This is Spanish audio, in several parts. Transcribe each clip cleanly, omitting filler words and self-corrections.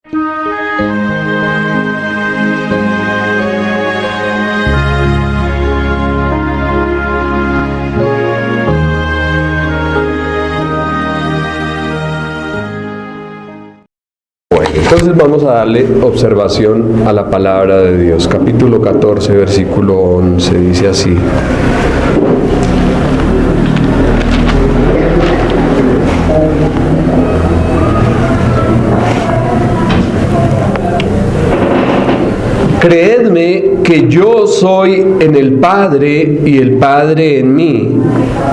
Entonces vamos a darle observación a la palabra de Dios. Capítulo 14, versículo 11, dice así: Creedme que yo soy en el Padre y el Padre en mí.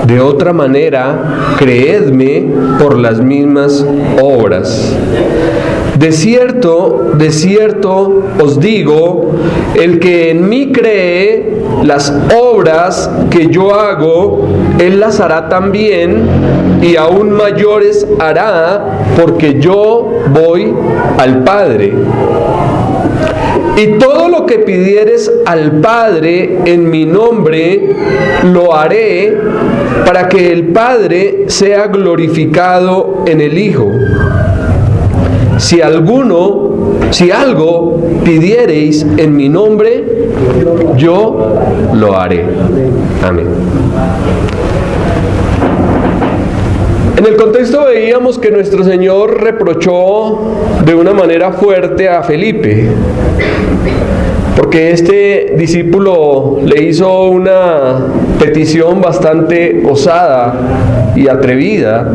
De otra manera, creedme por las mismas obras. De cierto os digo, el que en mí cree, las obras que yo hago, él las hará también, y aún mayores hará, porque yo voy al Padre. Y todo lo que pidieres al Padre en mi nombre, lo haré, para que el Padre sea glorificado en el Hijo. Si algo pidiereis en mi nombre, yo lo haré. Amén. En el contexto veíamos que nuestro Señor reprochó de una manera fuerte a Felipe, porque este discípulo le hizo una petición bastante osada y atrevida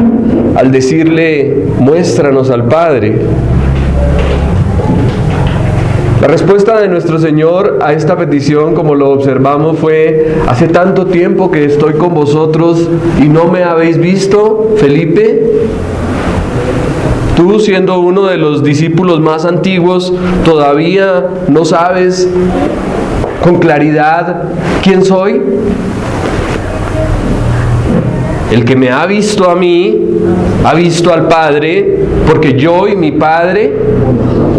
al decirle: muéstranos al Padre. La respuesta de nuestro Señor a esta petición, como lo observamos, fue: hace tanto tiempo que estoy con vosotros y no me habéis visto, Felipe. Tú, siendo uno de los discípulos más antiguos, todavía no sabes con claridad quién soy. El que me ha visto a mí, ha visto al Padre, porque yo y mi Padre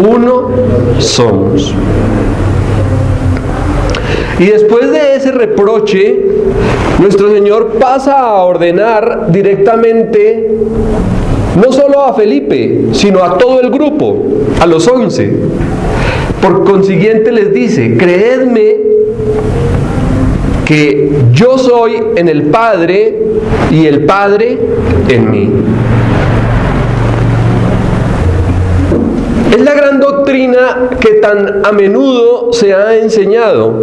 uno somos. Y después de ese reproche, nuestro Señor pasa a ordenar directamente no solo a Felipe, sino a todo el grupo, a los 11. Por consiguiente les dice: creedme que yo soy en el Padre y el Padre en mí. Es la gran doctrina que tan a menudo se ha enseñado.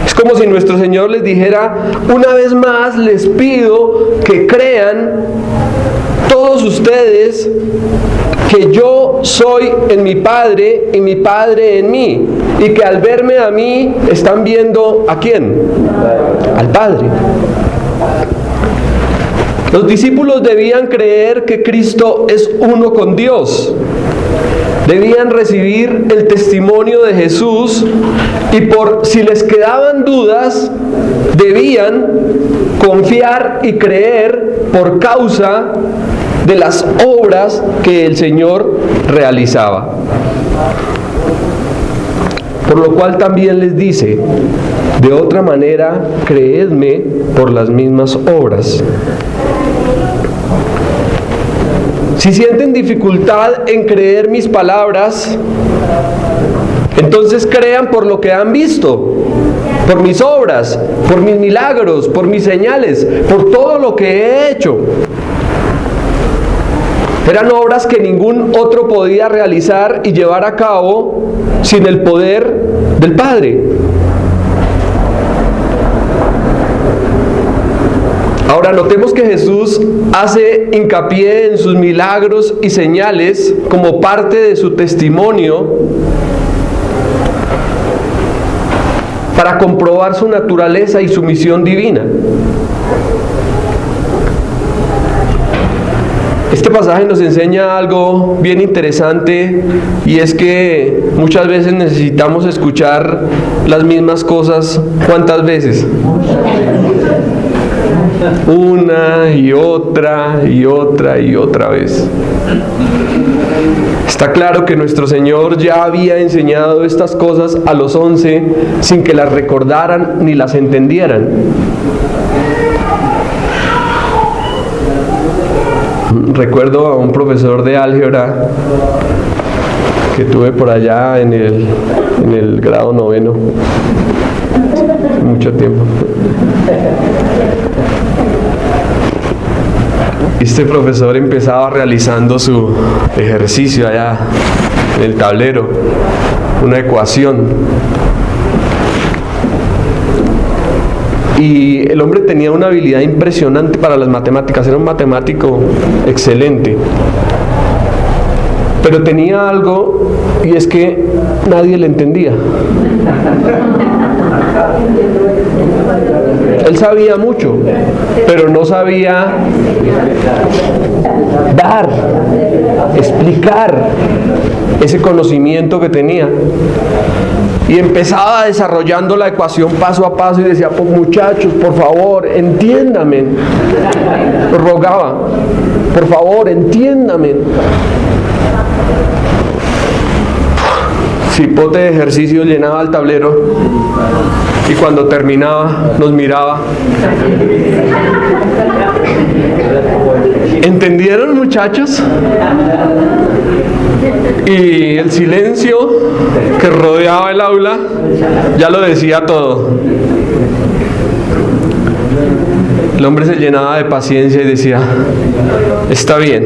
Es como si nuestro Señor les dijera: una vez más les pido que crean todos ustedes que yo soy en mi Padre y mi Padre en mí, y que al verme a mí están viendo ¿a quién? Al Padre. Los discípulos debían creer que Cristo es uno con Dios. Debían recibir el testimonio de Jesús, y por si les quedaban dudas, debían confiar y creer por causa de las obras que el Señor realizaba. Por lo cual también les dice: de otra manera, creedme por las mismas obras. Si sienten dificultad en creer mis palabras, entonces crean por lo que han visto, por mis obras, por mis milagros, por mis señales, por todo lo que he hecho. Eran obras que ningún otro podía realizar y llevar a cabo sin el poder del Padre. Ahora notemos que Jesús hace hincapié en sus milagros y señales como parte de su testimonio para comprobar su naturaleza y su misión divina. Este pasaje nos enseña algo bien interesante, y es que muchas veces necesitamos escuchar las mismas cosas. ¿Cuántas veces? Una y otra y otra y otra vez. Está claro que nuestro Señor ya había enseñado estas cosas a los 11 sin que las recordaran ni las entendieran. recuerdo a un profesor de álgebra que tuve por allá en el grado 9, hace mucho tiempo. Este profesor empezaba realizando su ejercicio allá en el tablero, una ecuación. Y el hombre tenía una habilidad impresionante para las matemáticas, era un matemático excelente. Pero tenía algo, y es que nadie le entendía. Él sabía mucho, pero no sabía dar, explicar ese conocimiento que tenía. Y empezaba desarrollando la ecuación paso a paso y decía, pues muchachos, por favor, entiéndame. Rogaba, por favor, entiéndame. Cipote de ejercicio llenaba el tablero y cuando terminaba nos miraba. ¿Entendieron, muchachos? Y el silencio que rodeaba el aula ya lo decía todo. El hombre se llenaba de paciencia y decía, está bien,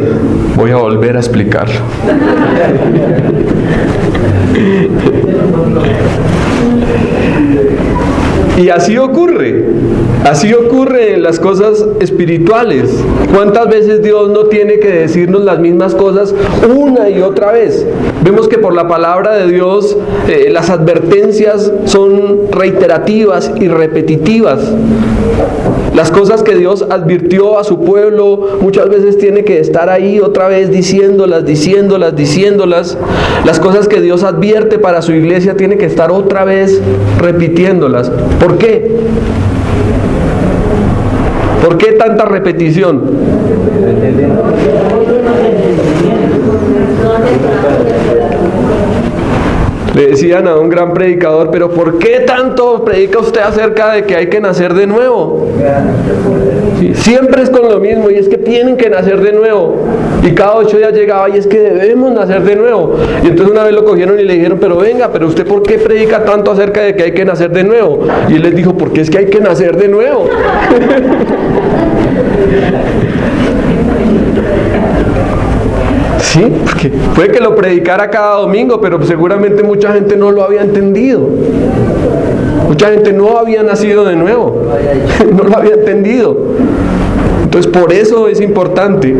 voy a volver a explicarlo. Y así ocurre en las cosas espirituales. ¿Cuántas veces Dios no tiene que decirnos las mismas cosas una y otra vez? Vemos que por la palabra de Dios las advertencias son reiterativas y repetitivas. Las cosas que Dios advirtió a su pueblo muchas veces tiene que estar ahí otra vez diciéndolas. Las cosas que Dios advierte para su iglesia tiene que estar otra vez repitiéndolas. ¿Por qué? ¿Por qué tanta repetición? Le decían a un gran predicador, pero ¿por qué tanto predica usted acerca de que hay que nacer de nuevo? Sí, siempre es con lo mismo, y es que tienen que nacer de nuevo. Y cada 8 días llegaba, y es que debemos nacer de nuevo. Y entonces una vez lo cogieron y le dijeron, pero venga, pero usted ¿por qué predica tanto acerca de que hay que nacer de nuevo? Y él les dijo, porque es que hay que nacer de nuevo. Sí, porque puede que lo predicara cada domingo, pero seguramente mucha gente no lo había entendido. Mucha gente no había nacido de nuevo, no lo había entendido. Entonces por eso es importante.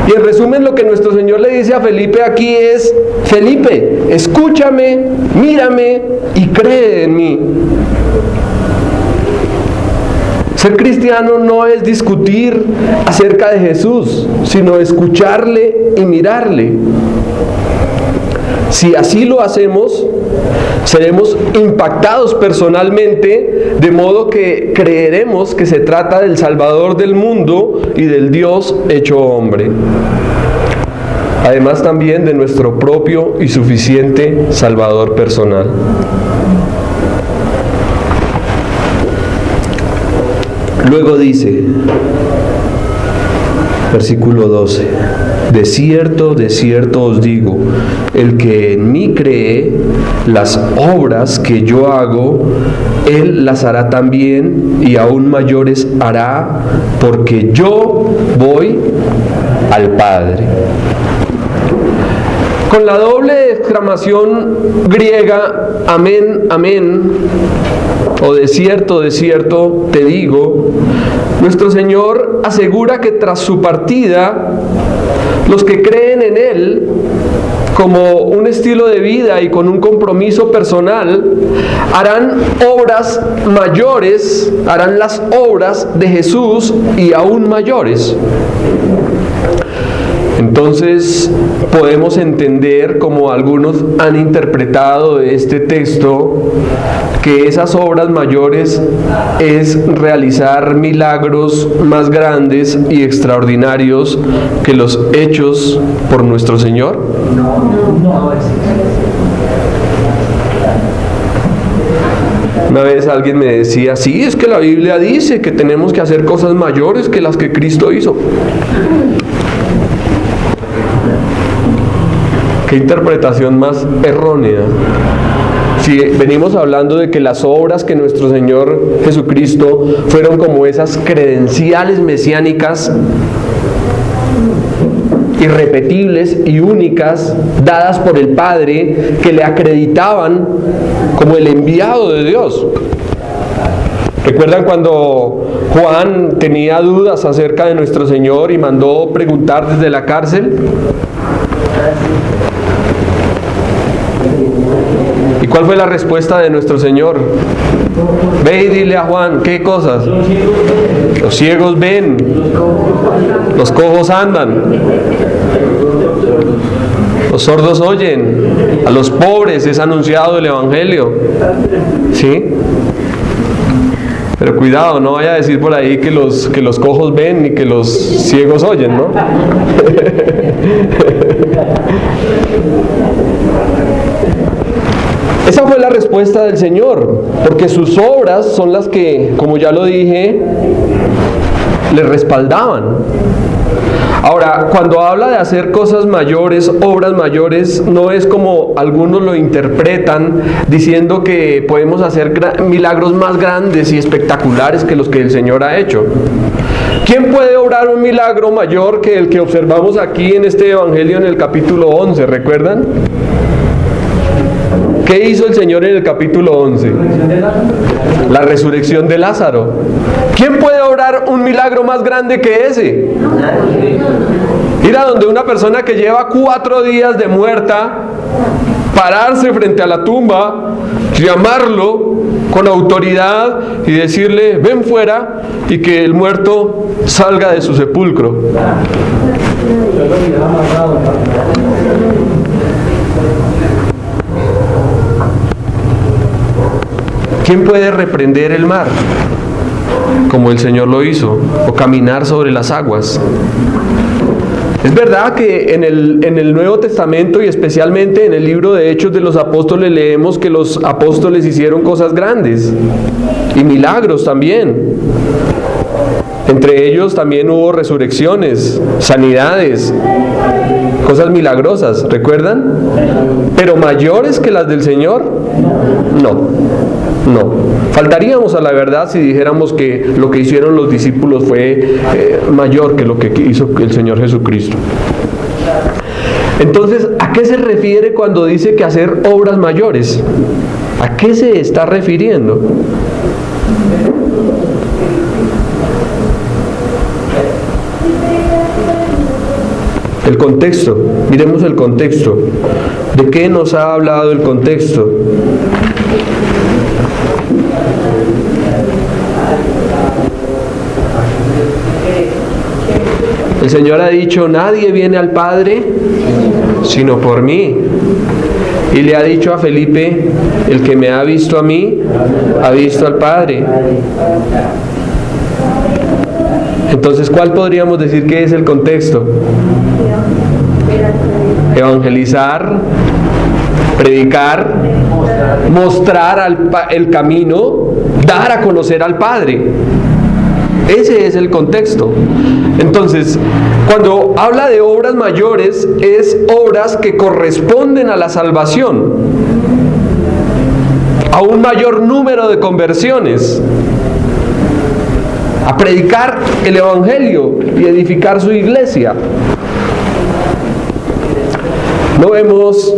Y en resumen lo que nuestro Señor le dice a Felipe aquí es, Felipe, escúchame, mírame y cree en mí. Ser cristiano no es discutir acerca de Jesús, sino escucharle y mirarle. Si así lo hacemos, seremos impactados personalmente, de modo que creeremos que se trata del Salvador del mundo y del Dios hecho hombre. Además también de nuestro propio y suficiente Salvador personal. Luego dice, versículo 12, de cierto os digo, el que en mí cree, las obras que yo hago, él las hará también, y aún mayores hará, porque yo voy al Padre. Con la doble exclamación griega, amén, amén, o de cierto te digo, nuestro Señor asegura que tras su partida, los que creen en Él como un estilo de vida y con un compromiso personal, harán obras mayores, harán las obras de Jesús y aún mayores. Entonces podemos entender, como algunos han interpretado este texto, que esas obras mayores es realizar milagros más grandes y extraordinarios que los hechos por nuestro Señor. Una vez alguien me decía, sí, es que la Biblia dice que tenemos que hacer cosas mayores que las que Cristo hizo. Qué interpretación más errónea. Si venimos hablando de que las obras que nuestro Señor Jesucristo fueron como esas credenciales mesiánicas irrepetibles y únicas dadas por el Padre, que le acreditaban como el enviado de Dios. ¿Recuerdan cuando Juan tenía dudas acerca de nuestro Señor y mandó preguntar desde la cárcel? ¿Y cuál fue la respuesta de nuestro Señor? Ve y dile a Juan, ¿qué cosas? Los ciegos ven, los cojos andan, los sordos oyen, a los pobres es anunciado el Evangelio. ¿Sí? Pero cuidado, no vaya a decir por ahí que los cojos ven ni que los ciegos oyen, ¿no? Esa fue la respuesta del Señor, porque sus obras son las que, como ya lo dije, le respaldaban. Ahora, cuando habla de hacer cosas mayores, obras mayores, no es como algunos lo interpretan, diciendo que podemos hacer milagros más grandes y espectaculares que los que el Señor ha hecho. ¿Quién puede obrar un milagro mayor que el que observamos aquí en este Evangelio en el capítulo 11? ¿Recuerdan? ¿Qué hizo el Señor en el capítulo 11? La resurrección de Lázaro. ¿Quién puede obrar un milagro más grande que ese? Ir a donde una persona que lleva 4 días de muerta, pararse frente a la tumba, llamarlo con autoridad y decirle, ven fuera, y que el muerto salga de su sepulcro. ¿Quién puede reprender el mar, como el Señor lo hizo, o caminar sobre las aguas? Es verdad que en el Nuevo Testamento y especialmente en el libro de Hechos de los Apóstoles leemos que los apóstoles hicieron cosas grandes y milagros también. Entre ellos también hubo resurrecciones, sanidades, cosas milagrosas, ¿recuerdan? Pero mayores que las del Señor, no. Faltaríamos a la verdad si dijéramos que lo que hicieron los discípulos fue mayor que lo que hizo el Señor Jesucristo. Entonces, ¿a qué se refiere cuando dice que hacer obras mayores? ¿A qué se está refiriendo? El contexto, miremos el contexto. ¿De qué nos ha hablado el contexto? El Señor ha dicho, nadie viene al Padre sino por mí. Y le ha dicho a Felipe, el que me ha visto a mí, ha visto al Padre. Entonces, ¿cuál podríamos decir que es el contexto? Evangelizar, predicar, mostrar el camino, dar a conocer al Padre. Ese es el contexto. Entonces, cuando habla de obras mayores, es obras que corresponden a la salvación, a un mayor número de conversiones, a predicar el Evangelio y edificar su iglesia. No vemos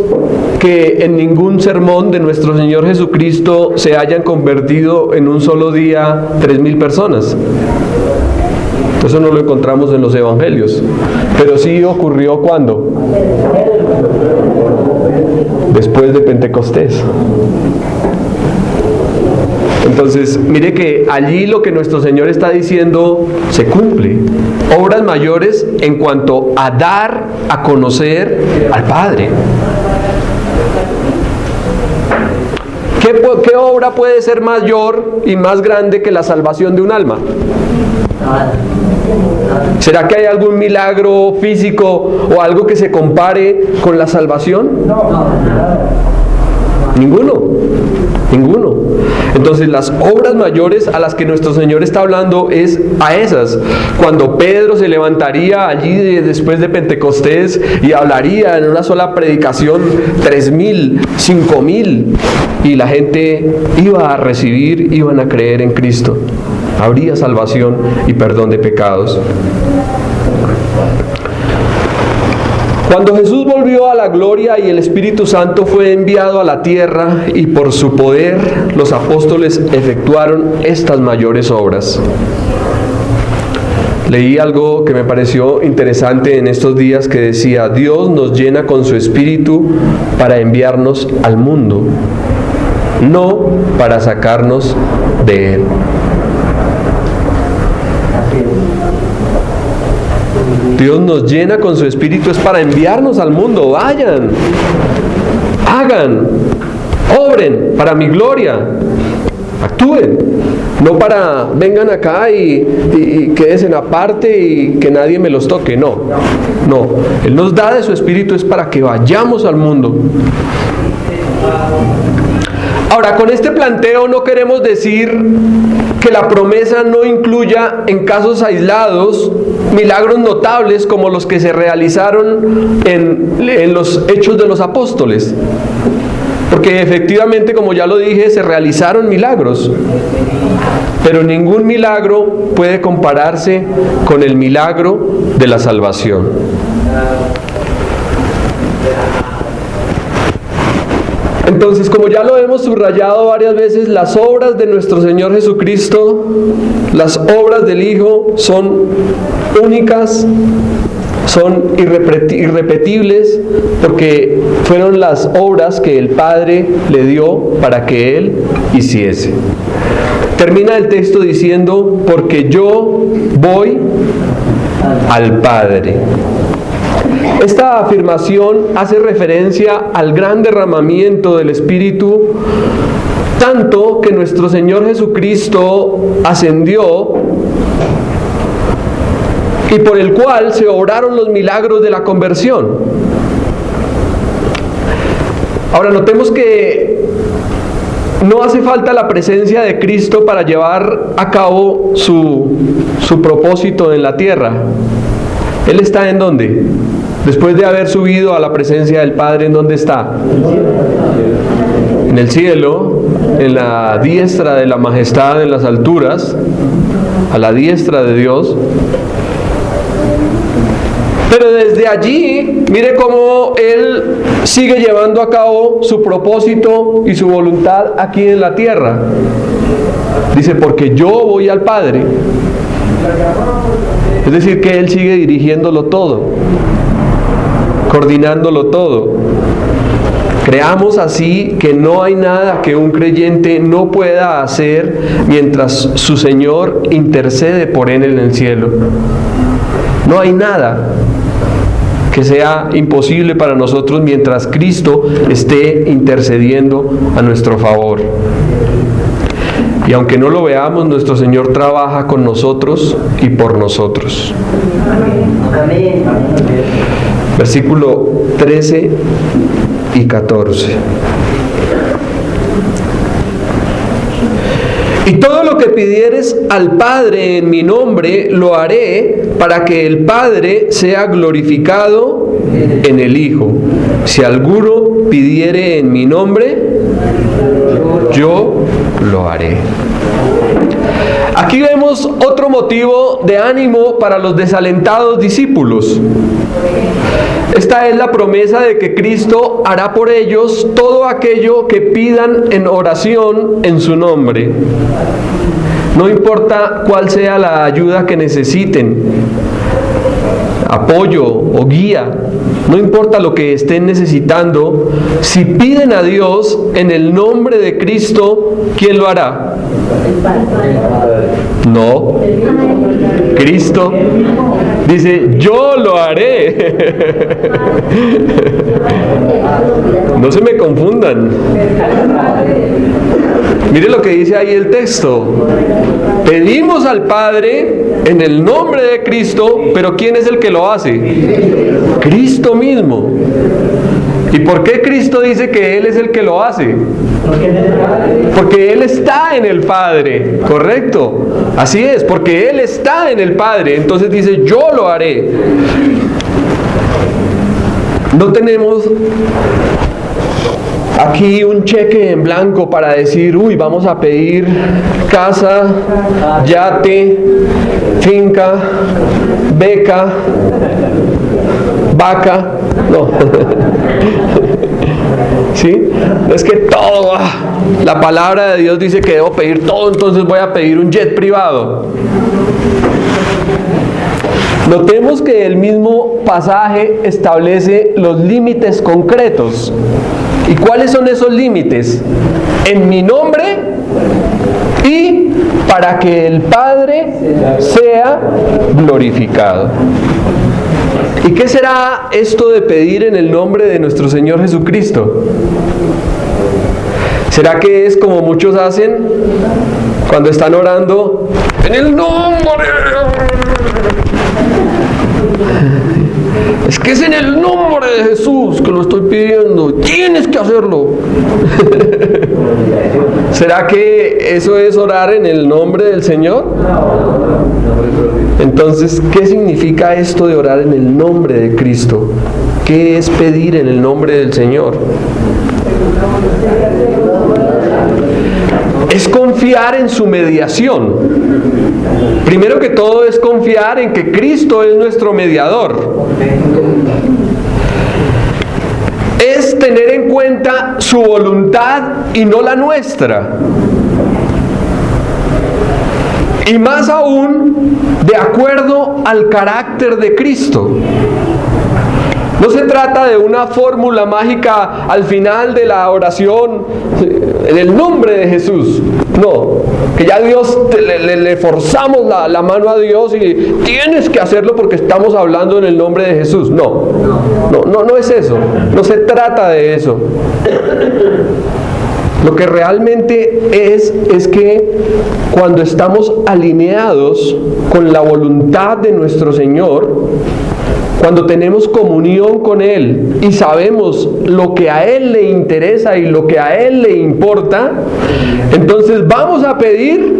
que en ningún sermón de nuestro Señor Jesucristo se hayan convertido en un solo día 3,000 personas. Eso no lo encontramos en los evangelios. Pero sí ocurrió ¿cuándo? Después de Pentecostés. Entonces, mire que allí lo que nuestro Señor está diciendo se cumple. Obras mayores en cuanto a dar a conocer al Padre. ¿Qué obra puede ser mayor y más grande que la salvación de un alma? ¿Será que hay algún milagro físico o algo que se compare con la salvación? Ninguno. Entonces las obras mayores a las que nuestro Señor está hablando es a esas. Cuando Pedro se levantaría allí después de Pentecostés y hablaría en una sola predicación 3,000, 5,000, y la gente iba a recibir, iban a creer en Cristo. Habría salvación y perdón de pecados. Cuando Jesús volvió a la gloria y el Espíritu Santo fue enviado a la tierra, y por su poder los apóstoles efectuaron estas mayores obras. Leí algo que me pareció interesante en estos días que decía: Dios nos llena con su Espíritu para enviarnos al mundo, no para sacarnos de él. Dios nos llena con su Espíritu es para enviarnos al mundo. Vayan, hagan, obren para mi gloria, actúen, no para vengan acá y quédense aparte y que nadie me los toque. No, Él nos da de su Espíritu es para que vayamos al mundo. Ahora, con este planteo no queremos decir que la promesa no incluya en casos aislados milagros notables como los que se realizaron en los Hechos de los Apóstoles. Porque efectivamente, como ya lo dije, se realizaron milagros. Pero ningún milagro puede compararse con el milagro de la salvación. Entonces, como ya lo hemos subrayado varias veces, las obras de nuestro Señor Jesucristo, las obras del Hijo, son únicas, son irrepetibles, porque fueron las obras que el Padre le dio para que Él hiciese. Termina el texto diciendo: porque yo voy al Padre. Esta afirmación hace referencia al gran derramamiento del Espíritu, tanto que nuestro Señor Jesucristo ascendió y por el cual se obraron los milagros de la conversión. Ahora notemos que no hace falta la presencia de Cristo para llevar a cabo su propósito en la tierra. Él está ¿en dónde? Después de haber subido a la presencia del Padre, ¿en dónde está? En el cielo, en la diestra de la majestad en las alturas, a la diestra de Dios. Pero desde allí, mire cómo Él sigue llevando a cabo su propósito y su voluntad aquí en la tierra. Dice: porque yo voy al Padre. Es decir, que Él sigue dirigiéndolo todo, coordinándolo todo. Creamos así que no hay nada que un creyente no pueda hacer mientras su Señor intercede por él en el cielo. No hay nada que sea imposible para nosotros mientras Cristo esté intercediendo a nuestro favor. Y aunque no lo veamos, nuestro Señor trabaja con nosotros y por nosotros. Versículo 13 y 14. Y todo lo que pidieres al Padre en mi nombre, lo haré para que el Padre sea glorificado en el Hijo. Si alguno pidiere en mi nombre, yo lo haré. Aquí vemos otro motivo de ánimo para los desalentados discípulos. Esta es la promesa de que Cristo hará por ellos todo aquello que pidan en oración en su nombre. No importa cuál sea la ayuda que necesiten, apoyo o guía, no importa lo que estén necesitando, si piden a Dios en el nombre de Cristo, ¿quién lo hará? No, Cristo dice: yo lo haré. No se me confundan. Mire lo que dice ahí el texto: pedimos al Padre en el nombre de Cristo, pero ¿quién es el que lo hace? Cristo mismo. ¿Y por qué Cristo dice que Él es el que lo hace? Porque Él está en el Padre, ¿correcto? Así es, porque Él está en el Padre, entonces dice, yo lo haré. No tenemos aquí un cheque en blanco para decir, uy, vamos a pedir casa, yate, finca, beca, vaca. No. ¿Sí? Es que todo, la palabra de Dios dice que debo pedir todo, entonces voy a pedir un jet privado. Notemos que el mismo pasaje establece los límites concretos. ¿Y cuáles son esos límites? En mi nombre y para que el Padre sea glorificado. ¿Y qué será esto de pedir en el nombre de nuestro Señor Jesucristo? ¿Será que es como muchos hacen cuando están orando en el nombre? Es que es en el nombre de Jesús que lo estoy pidiendo. Tienes que hacerlo. ¿Será que eso es orar en el nombre del Señor? Entonces, ¿qué significa esto de orar en el nombre de Cristo? ¿Qué es pedir en el nombre del Señor? Es confiar en su mediación. Primero que todo es confiar en que Cristo es nuestro mediador. Es tener en cuenta su voluntad y no la nuestra. Y más aún, de acuerdo al carácter de Cristo. No se trata de una fórmula mágica al final de la oración en el nombre de Jesús. No, que ya Dios le forzamos la mano a Dios y tienes que hacerlo porque estamos hablando en el nombre de Jesús. No es eso. No se trata de eso. Lo que realmente es que cuando estamos alineados con la voluntad de nuestro Señor, cuando tenemos comunión con Él y sabemos lo que a Él le interesa y lo que a Él le importa, entonces vamos a pedir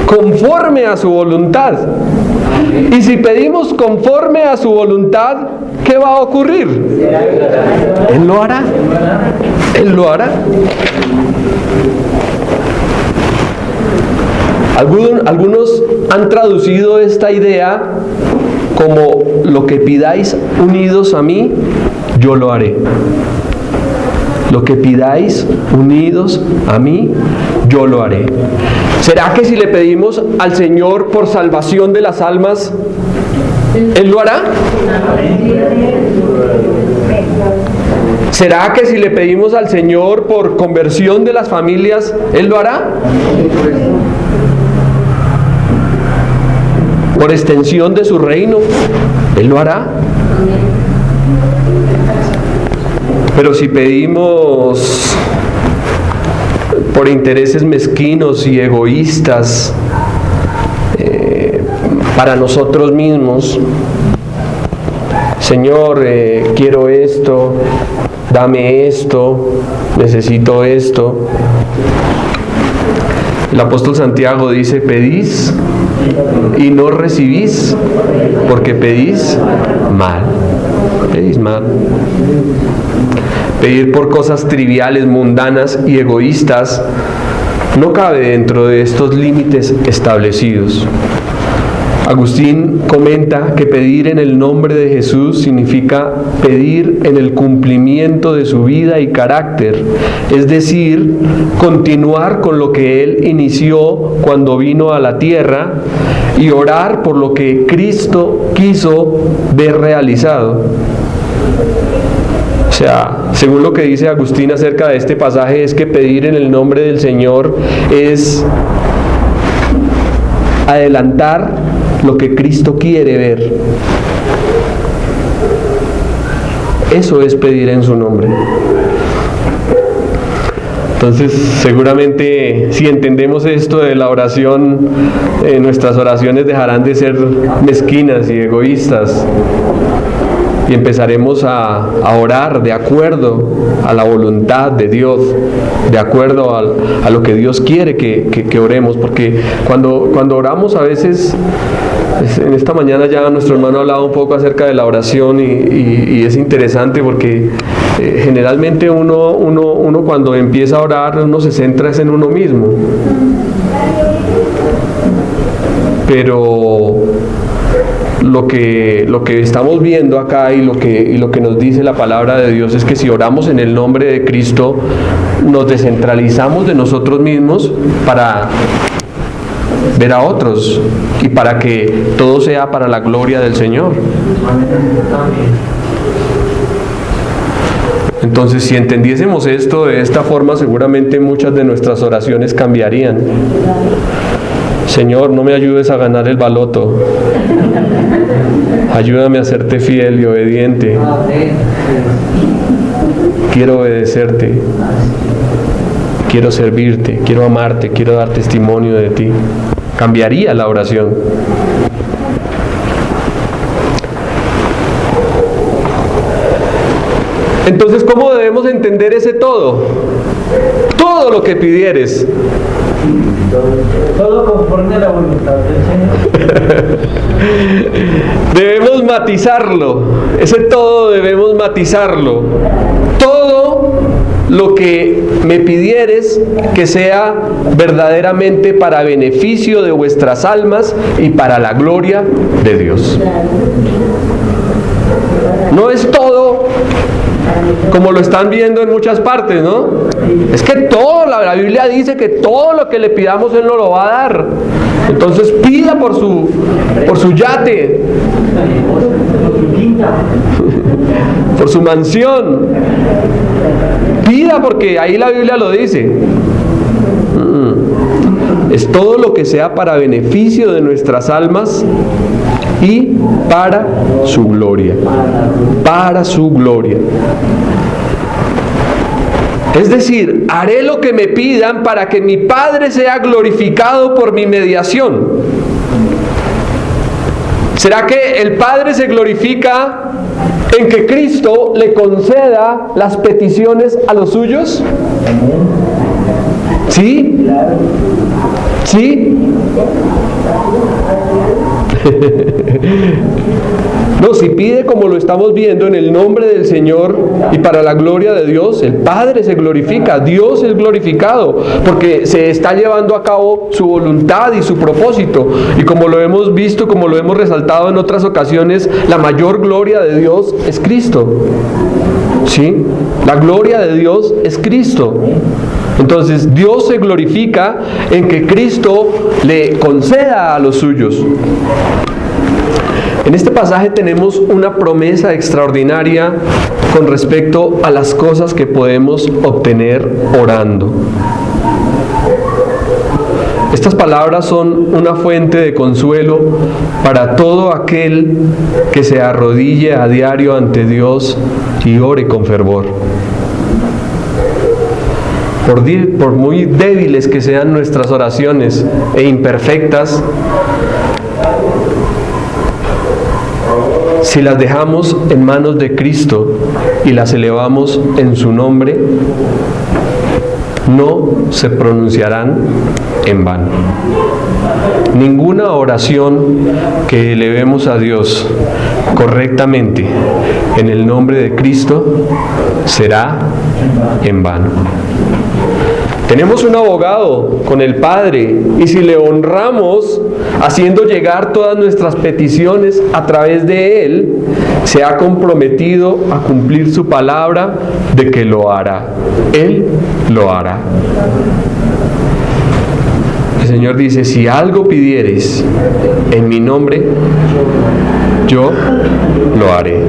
conforme a su voluntad. Y si pedimos conforme a su voluntad, ¿qué va a ocurrir? Él lo hará. Él lo hará. Algunos han traducido esta idea como lo que pidáis unidos a mí, yo lo haré. Lo que pidáis unidos a mí, yo lo haré. ¿Será que si le pedimos al Señor por salvación de las almas, Él lo hará? ¿Será que si le pedimos al Señor por conversión de las familias, Él lo hará? Por extensión de su reino, Él lo hará. Pero si pedimos por intereses mezquinos y egoístas para nosotros mismos, Señor, quiero esto, dame esto, necesito esto. El apóstol Santiago dice, pedís y no recibís, porque pedís mal. Pedís mal. Pedir por cosas triviales, mundanas y egoístas no cabe dentro de estos límites establecidos. Agustín comenta que pedir en el nombre de Jesús significa pedir en el cumplimiento de su vida y carácter, es decir, continuar con lo que Él inició cuando vino a la tierra y orar por lo que Cristo quiso ver realizado. O sea, según lo que dice Agustín acerca de este pasaje, es que pedir en el nombre del Señor es adelantar lo que Cristo quiere ver. Eso es pedir en su nombre. Entonces, seguramente si entendemos esto de la oración, nuestras oraciones dejarán de ser mezquinas y egoístas y empezaremos a orar de acuerdo a la voluntad de Dios, de acuerdo a lo que Dios quiere que oremos, porque cuando oramos a veces, en esta mañana ya nuestro hermano ha hablado un poco acerca de la oración y es interesante porque generalmente uno cuando empieza a orar, uno se centra en uno mismo, pero lo que estamos viendo acá y lo que nos dice la palabra de Dios es que si oramos en el nombre de Cristo, nos descentralizamos de nosotros mismos para ver a otros y para que todo sea para la gloria del Señor. Entonces, si entendiésemos esto de esta forma, seguramente muchas de nuestras oraciones cambiarían. Señor, no me ayudes a ganar el baloto. Ayúdame a serte fiel y obediente. Quiero obedecerte. Quiero servirte, quiero amarte, quiero dar testimonio de ti. Cambiaría la oración. Entonces, ¿cómo debemos entender ese todo? Todo lo que pidieres. Todo conforme a la voluntad del Señor. Debemos matizarlo. Ese todo debemos matizarlo. Todo lo que me pidieres, que sea verdaderamente para beneficio de vuestras almas y para la gloria de Dios. No es todo como lo están viendo en muchas partes, ¿no? Es que todo, la Biblia dice que todo lo que le pidamos Él nos lo va a dar. Entonces pida por su yate, por su mansión. Pida porque ahí la Biblia lo dice. Es todo lo que sea para beneficio de nuestras almas y para su gloria. Para su gloria. Es decir, haré lo que me pidan para que mi Padre sea glorificado por mi mediación. ¿Será que el Padre se glorifica en que Cristo le conceda las peticiones a los suyos? ¿Sí? ¿Sí? No, si pide como lo estamos viendo en el nombre del Señor y para la gloria de Dios, el Padre se glorifica, Dios es glorificado, porque se está llevando a cabo su voluntad y su propósito. Y como lo hemos visto, como lo hemos resaltado en otras ocasiones, la mayor gloria de Dios es Cristo. ¿Sí? La gloria de Dios es Cristo. Entonces Dios se glorifica en que Cristo le conceda a los suyos. En este pasaje tenemos una promesa extraordinaria con respecto a las cosas que podemos obtener orando. Estas palabras son una fuente de consuelo para todo aquel que se arrodille a diario ante Dios y ore con fervor. Por muy débiles que sean nuestras oraciones e imperfectas, si las dejamos en manos de Cristo y las elevamos en su nombre, no se pronunciarán en vano. Ninguna oración que elevemos a Dios correctamente en el nombre de Cristo será en vano. Tenemos un abogado con el Padre, y si le honramos haciendo llegar todas nuestras peticiones a través de Él, se ha comprometido a cumplir su palabra de que lo hará. Él lo hará. El Señor dice, si algo pidieres en mi nombre, yo lo haré.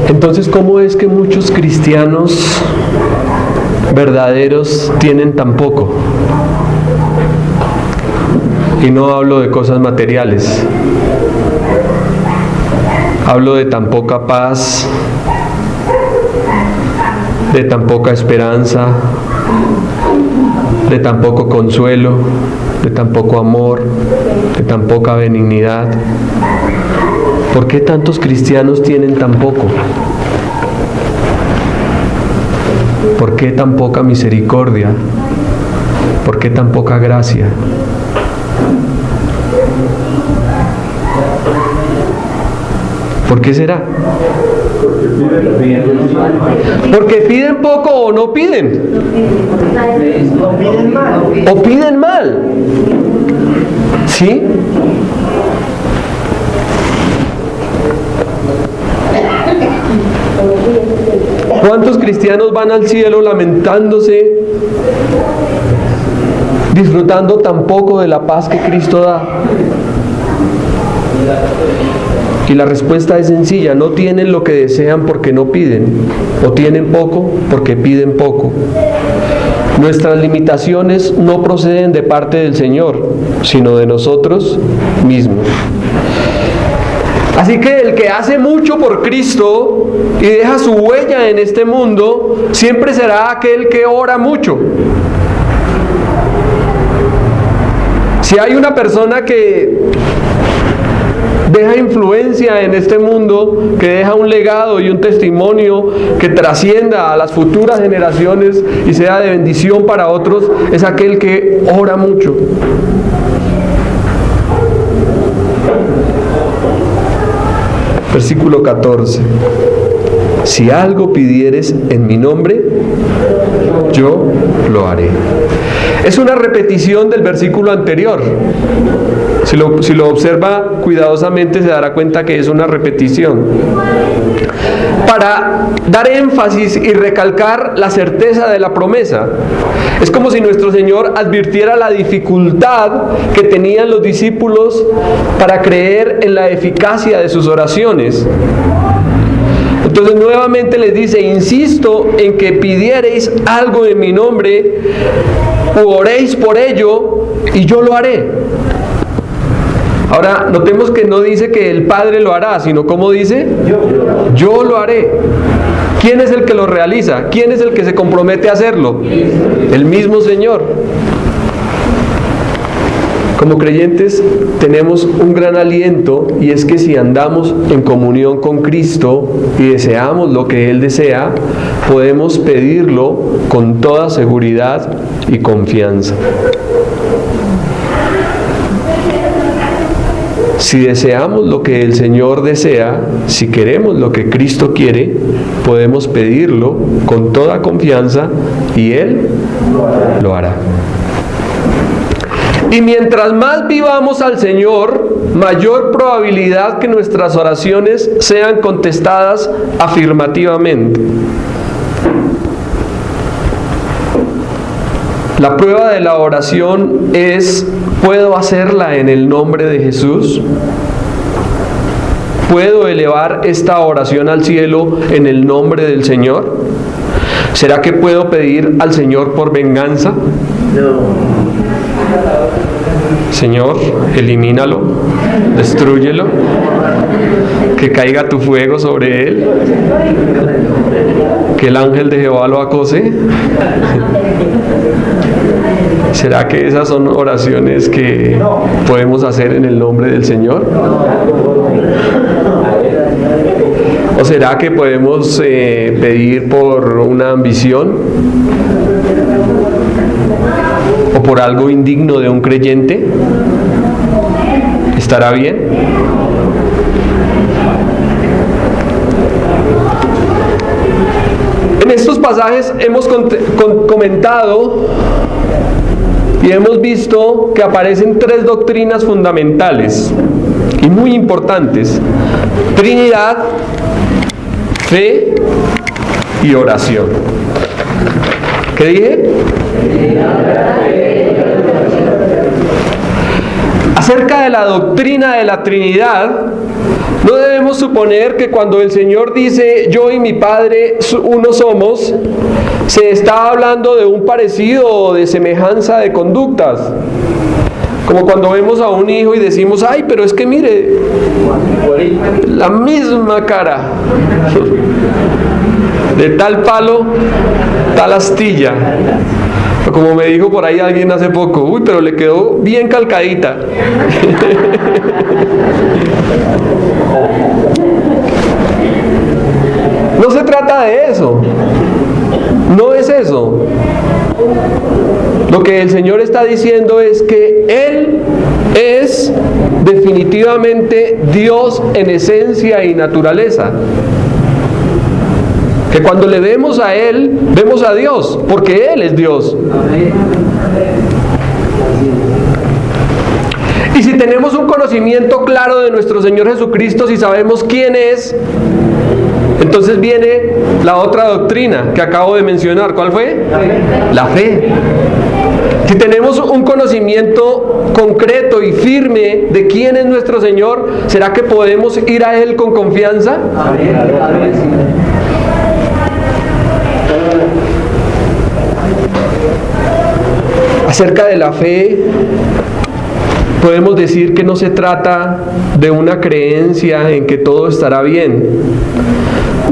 Entonces, ¿cómo es que muchos cristianos verdaderos tienen tan poco? Y no hablo de cosas materiales. Hablo de tan poca paz, de tan poca esperanza, de tan poco consuelo, de tan poco amor, de tan poca benignidad? ¿Por qué tantos cristianos tienen tan poco? ¿Por qué tan poca misericordia? ¿Por qué tan poca gracia? ¿Por qué será? Porque piden poco o no piden. O piden mal. ¿Sí? ¿Cuántos cristianos van al cielo lamentándose, disfrutando tan poco de la paz que Cristo da? Y la respuesta es sencilla: no tienen lo que desean porque no piden, o tienen poco porque piden poco. Nuestras limitaciones no proceden de parte del Señor, sino de nosotros mismos. Así que el que hace mucho por Cristo y deja su huella en este mundo, siempre será aquel que ora mucho. Si hay una persona que deja influencia en este mundo, que deja un legado y un testimonio que trascienda a las futuras generaciones y sea de bendición para otros, es aquel que ora mucho. Versículo 14. Si algo pidieres en mi nombre, yo lo haré. Es una repetición del versículo anterior. Si lo observa cuidadosamente, se dará cuenta que es una repetición. Para dar énfasis y recalcar la certeza de la promesa. Es como si nuestro Señor advirtiera la dificultad que tenían los discípulos para creer en la eficacia de sus oraciones. Entonces nuevamente les dice: insisto en que pidiereis algo en mi nombre, u oréis por ello, y yo lo haré. Ahora, notemos que no dice que el Padre lo hará, sino ¿cómo dice? Yo lo haré. ¿Quién es el que lo realiza? ¿Quién es el que se compromete a hacerlo? El mismo Señor. Como creyentes tenemos un gran aliento, y es que si andamos en comunión con Cristo y deseamos lo que Él desea, podemos pedirlo con toda seguridad y confianza. Si deseamos lo que el Señor desea, si queremos lo que Cristo quiere, podemos pedirlo con toda confianza y Él lo hará. Y mientras más vivamos al Señor, mayor probabilidad que nuestras oraciones sean contestadas afirmativamente. La prueba de la oración es: ¿puedo hacerla en el nombre de Jesús? ¿Puedo elevar esta oración al cielo en el nombre del Señor? ¿Será que puedo pedir al Señor por venganza? No. Señor, elimínalo, destrúyelo, que caiga tu fuego sobre él, que el ángel de Jehová lo acose. ¿Será que esas son oraciones que podemos hacer en el nombre del Señor? ¿O será que podemos pedir por una ambición? ¿O por algo indigno de un creyente? ¿Estará bien? En estos pasajes hemos comentado y hemos visto que aparecen tres doctrinas fundamentales y muy importantes: Trinidad, fe y oración. ¿Qué dije? Acerca de la doctrina de la Trinidad, no debemos suponer que cuando el Señor dice yo y mi Padre uno somos, se está hablando de un parecido o de semejanza de conductas. Como cuando vemos a un hijo y decimos: ay, pero es que mire, la misma cara, de tal palo, tal astilla. Como me dijo por ahí alguien hace poco, uy, pero le quedó bien calcadita. No se trata de eso. No es eso. Lo que el Señor está diciendo es que Él es definitivamente Dios en esencia y naturaleza. Que cuando le vemos a Él, vemos a Dios, porque Él es Dios. Y si tenemos un conocimiento claro de nuestro Señor Jesucristo, si sabemos quién es, entonces viene la otra doctrina que acabo de mencionar. ¿Cuál fue? La fe. Si tenemos un conocimiento concreto y firme de quién es nuestro Señor, ¿será que podemos ir a Él con confianza? Acerca de la fe, podemos decir que no se trata de una creencia en que todo estará bien.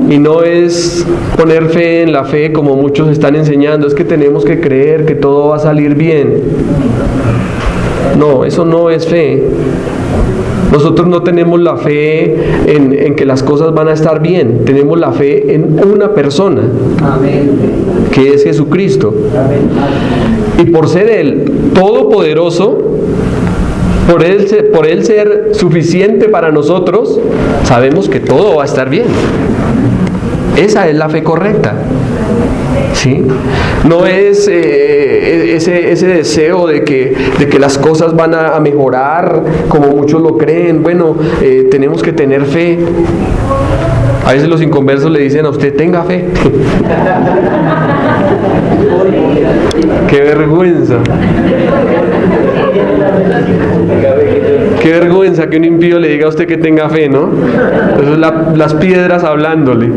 Y no es poner fe en la fe como muchos están enseñando, es que tenemos que creer que todo va a salir bien. No, eso no es fe. Nosotros no tenemos la fe en que las cosas van a estar bien, tenemos la fe en una persona, que es Jesucristo. Y por ser Él todopoderoso, por él ser suficiente para nosotros, sabemos que todo va a estar bien. Esa es la fe correcta. ¿Sí? No es ese deseo de que las cosas van a mejorar como muchos lo creen. Bueno, tenemos que tener fe. A veces los inconversos le dicen a usted, tenga fe. ¡Qué vergüenza! Qué vergüenza que un impío le diga a usted que tenga fe, ¿no? Eso es las piedras hablándole.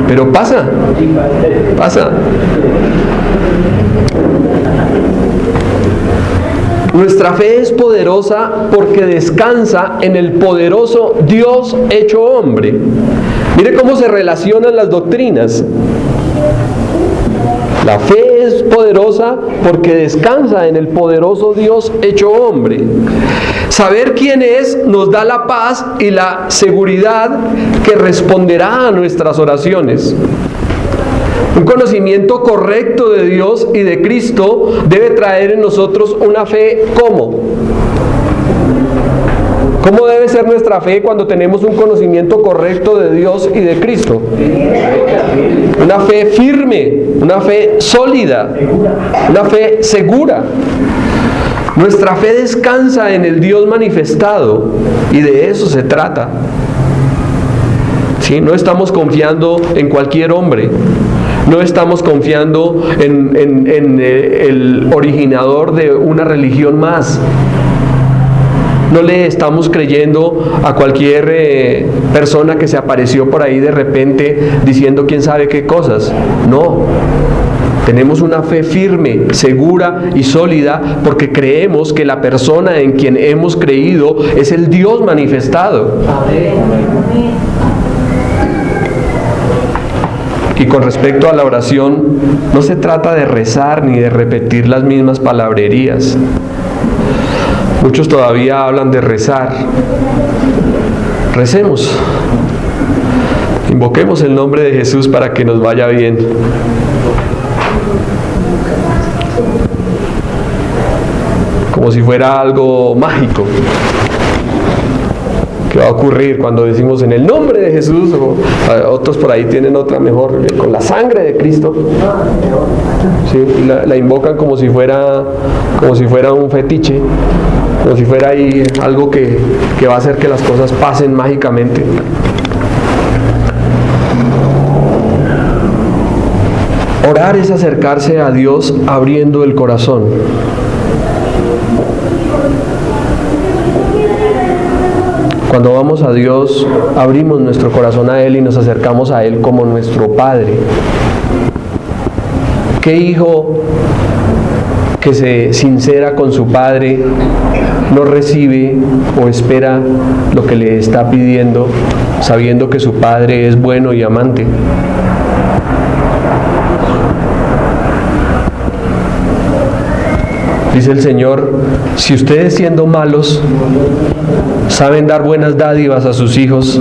Pero pasa. Nuestra fe es poderosa porque descansa en el poderoso Dios hecho hombre. Mire cómo se relacionan las doctrinas. La fe es poderosa porque descansa en el poderoso Dios hecho hombre. Saber quién es nos da la paz y la seguridad que responderá a nuestras oraciones. Un conocimiento correcto de Dios y de Cristo debe traer en nosotros una fe ¿cómo? ¿Cómo debe ser nuestra fe cuando tenemos un conocimiento correcto de Dios y de Cristo? Una fe firme, una fe sólida, una fe segura. Nuestra fe descansa en el Dios manifestado y de eso se trata. ¿Sí? No estamos confiando en cualquier hombre. No estamos confiando en el originador de una religión más. No le estamos creyendo a cualquier persona que se apareció por ahí de repente diciendo quién sabe qué cosas. No. Tenemos una fe firme, segura y sólida porque creemos que la persona en quien hemos creído es el Dios manifestado. Y con respecto a la oración, no se trata de rezar ni de repetir las mismas palabrerías. Muchos todavía hablan de rezar. Recemos. Invoquemos el nombre de Jesús para que nos vaya bien. Como si fuera algo mágico que va a ocurrir cuando decimos en el nombre de Jesús, o otros por ahí tienen otra mejor, con la sangre de Cristo. ¿Sí? La invocan como si fuera un fetiche, como si fuera ahí algo que va a hacer que las cosas pasen mágicamente. Orar es acercarse a Dios abriendo el corazón. Cuando vamos a Dios, abrimos nuestro corazón a Él y nos acercamos a Él como nuestro Padre. ¿Qué hijo que se sincera con su Padre no recibe o espera lo que le está pidiendo, sabiendo que su Padre es bueno y amante? Dice el Señor, si ustedes siendo malos saben dar buenas dádivas a sus hijos,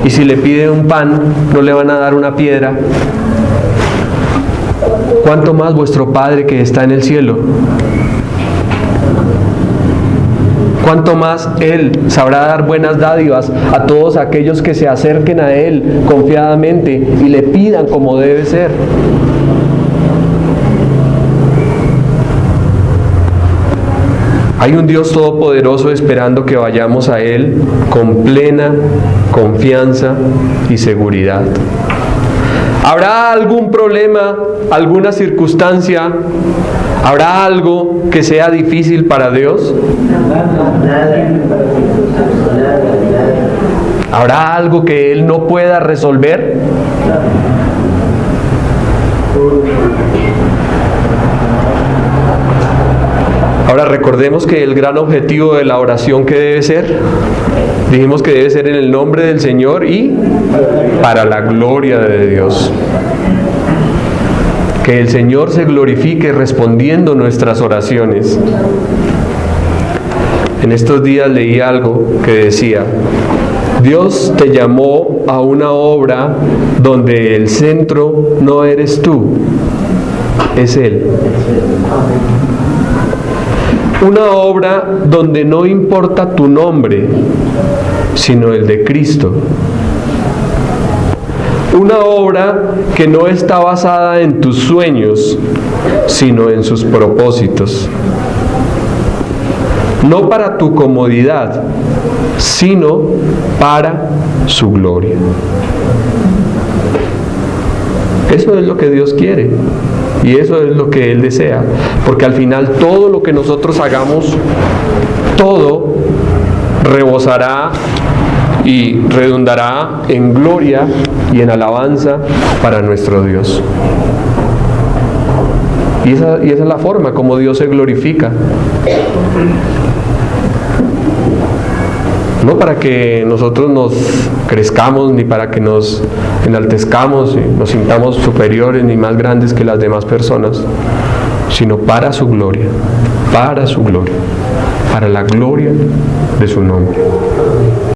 y si le piden un pan no le van a dar una piedra, ¿cuánto más vuestro Padre que está en el cielo? ¿Cuánto más Él sabrá dar buenas dádivas a todos aquellos que se acerquen a Él confiadamente y le pidan como debe ser? Hay un Dios todopoderoso esperando que vayamos a Él con plena confianza y seguridad. ¿Habrá algún problema, alguna circunstancia? ¿Habrá algo que sea difícil para Dios? ¿Habrá algo que Él no pueda resolver? Ahora recordemos que el gran objetivo de la oración, ¿qué debe ser? Dijimos que debe ser en el nombre del Señor y para la gloria de Dios. Que el Señor se glorifique respondiendo nuestras oraciones. En estos días leí algo que decía: Dios te llamó a una obra donde el centro no eres tú, es Él. Una obra donde no importa tu nombre, sino el de Cristo. Una obra que no está basada en tus sueños, sino en sus propósitos. No para tu comodidad, sino para su gloria. Eso es lo que Dios quiere. Y eso es lo que Él desea. Porque al final todo lo que nosotros hagamos, todo rebosará y redundará en gloria y en alabanza para nuestro Dios. Y esa es la forma como Dios se glorifica. No para que nosotros nos crezcamos, ni para que nos enaltezcamos y nos sintamos superiores ni más grandes que las demás personas, sino para su gloria, para la gloria de su nombre.